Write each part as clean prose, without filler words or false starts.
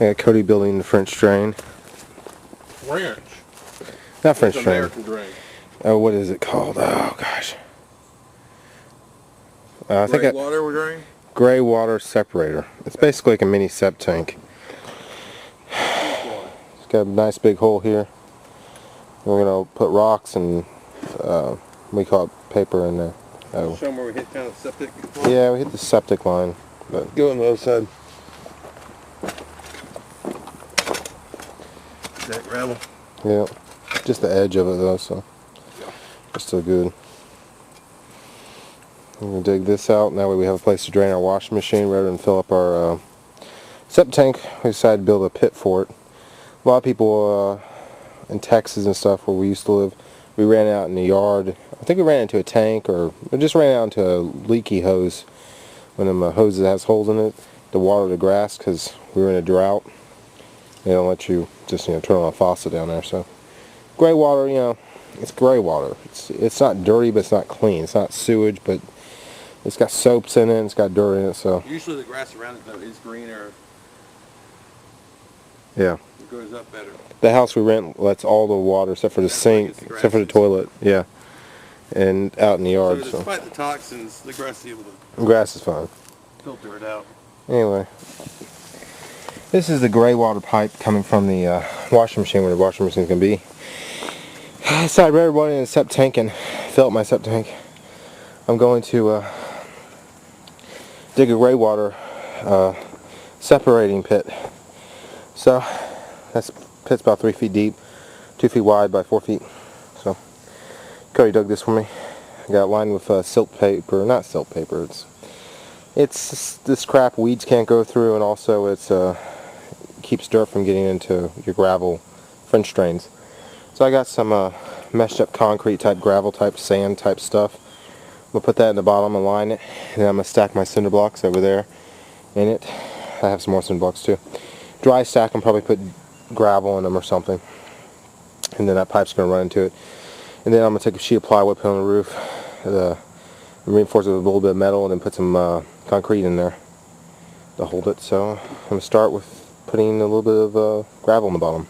I got Cody building the French drain. French? Not French drain. American drain. Oh, what is it called? Oh, gosh. I think water drain? Gray water separator. It's basically like a mini sep tank. It's got a nice big hole here. We're going to put rocks and we call it paper in there. Oh. Show them where we hit kind of septic line? Yeah, we hit the septic line. But go on the other side. That gravel? Yeah. Just the edge of it though, so it's still good. We're going to dig this out. That way we have a place to drain our washing machine rather than fill up our septic tank. We decided to build a pit for it. A lot of people in Texas and stuff where we used to live, we ran out in the yard. I think we ran into a tank or we just ran out into a leaky hose. One of them hoses that has holes in it to water the grass because we were in a drought. They don't let you just turn on a faucet down there. So gray water, it's gray water. It's not dirty, but it's not clean. It's not sewage, but it's got soaps in it. And it's got dirt in it. So usually the grass around it though is greener. Yeah. It grows up better. The house we rent lets all the water except for the sink, except for the toilet. Yeah. And out in the yard. So despite the toxins, the grass is able to. The grass is fine. Filter it out. Anyway. This is the gray water pipe coming from the washing machine where the washing machine is going to be. I decided rather than running in the septic tank and fill up my septic tank, I'm going to dig a gray water separating pit. So this pit's about 3 feet deep, 2 feet wide by 4 feet. So Cody dug this for me. I got it lined with silk paper, not silk paper. It's this crap weeds can't go through, and also it's keeps dirt from getting into your gravel French drains. So I got some meshed up concrete type, gravel type, sand type stuff. I'm going to put that in the bottom and line it, and then I'm going to stack my cinder blocks over there in it. I have some more cinder blocks too. Dry stack them, probably put gravel in them or something, and then that pipe's going to run into it. And then I'm going to take a sheet of plywood, put it on the roof, reinforce it with a little bit of metal, and then put some concrete in there to hold it. So I'm going to start with putting a little bit of gravel in the bottom,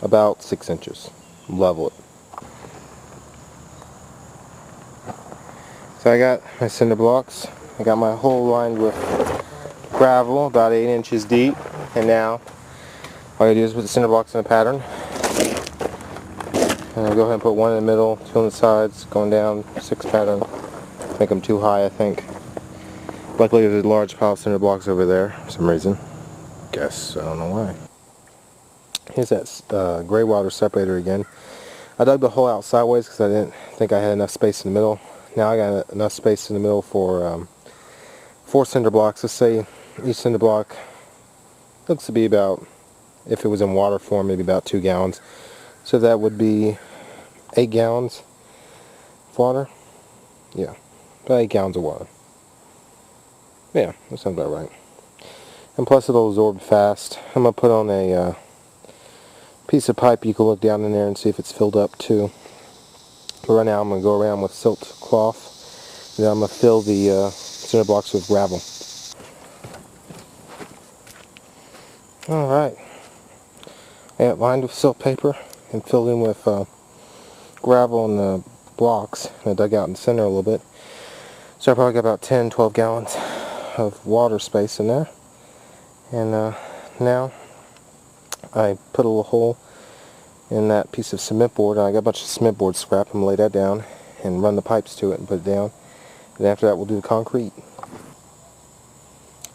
about 6 inches. Level it. So I got my cinder blocks. I got my hole lined with gravel, about 8 inches deep. And now all I do is put the cinder blocks in a pattern. And I'll go ahead and put one in the middle, 2 on the sides, going down, 6 pattern. Make them too high, I think. Luckily there's a large pile of cinder blocks over there for some reason. Guess, I don't know why. Here's that gray water separator again. I dug the hole out sideways because I didn't think I had enough space in the middle. Now I got enough space in the middle for 4 cinder blocks. Let's say each cinder block looks to be about, if it was in water form, maybe about 2 gallons. So that would be 8 gallons of water. Yeah, about 8 gallons of water. Yeah, that sounds about right. And plus it'll absorb fast. I'm going to put on a piece of pipe. You can look down in there and see if it's filled up too. But right now I'm going to go around with silk cloth. And then I'm going to fill the cinder blocks with gravel. Alright. I got it lined with silk paper and filled in with gravel and the blocks. And I dug out in the center a little bit. So I probably got about 10-12 gallons of water space in there. And now I put a little hole in that piece of cement board. I got a bunch of cement board scrap. I'm going to lay that down and run the pipes to it and put it down. And after that we'll do the concrete.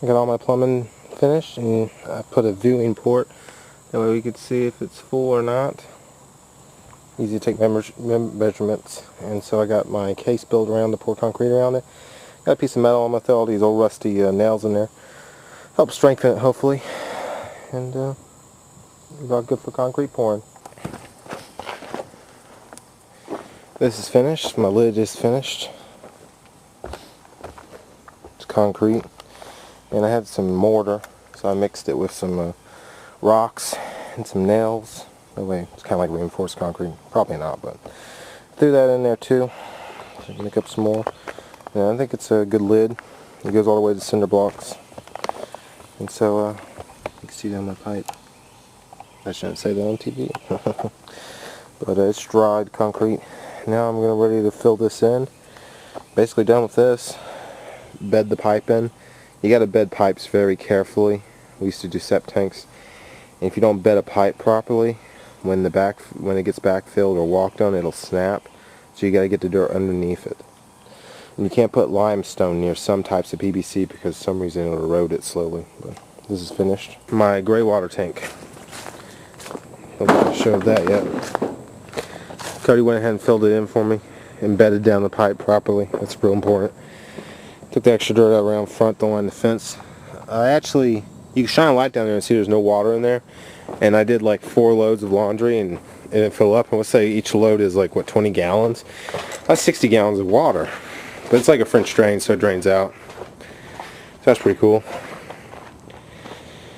I got all my plumbing finished, and I put a viewing port. That way we could see if it's full or not. Easy to take measurements. And so I got my case built around to pour concrete around it. Got a piece of metal. I'm going to throw all these old rusty nails in there. Help strengthen it, hopefully. And about good for concrete pouring. This is finished. My lid is finished. It's concrete. And I had some mortar, so I mixed it with some rocks and some nails. That way it's kind of like reinforced concrete. Probably not, but threw that in there too. So make up some more. And I think it's a good lid. It goes all the way to cinder blocks. And so you can see down my pipe. I shouldn't say that on TV. But it's dried concrete. Now I'm ready to fill this in. Basically done with this. Bed the pipe in. You got to bed pipes very carefully. We used to do septic tanks. And if you don't bed a pipe properly, when it gets backfilled or walked on, it'll snap. So you got to get the dirt underneath it. And you can't put limestone near some types of PVC because for some reason it'll erode it slowly. But this is finished. My gray water tank. I haven't showed that yet. Cody went ahead and filled it in for me. Embedded down the pipe properly. That's real important. Took the extra dirt out around front to line the fence. You can shine a light down there and see there's no water in there. And I did like 4 loads of laundry and it didn't fill up. And let's say each load is like, what, 20 gallons? That's 60 gallons of water. But it's like a French drain, so it drains out. So that's pretty cool.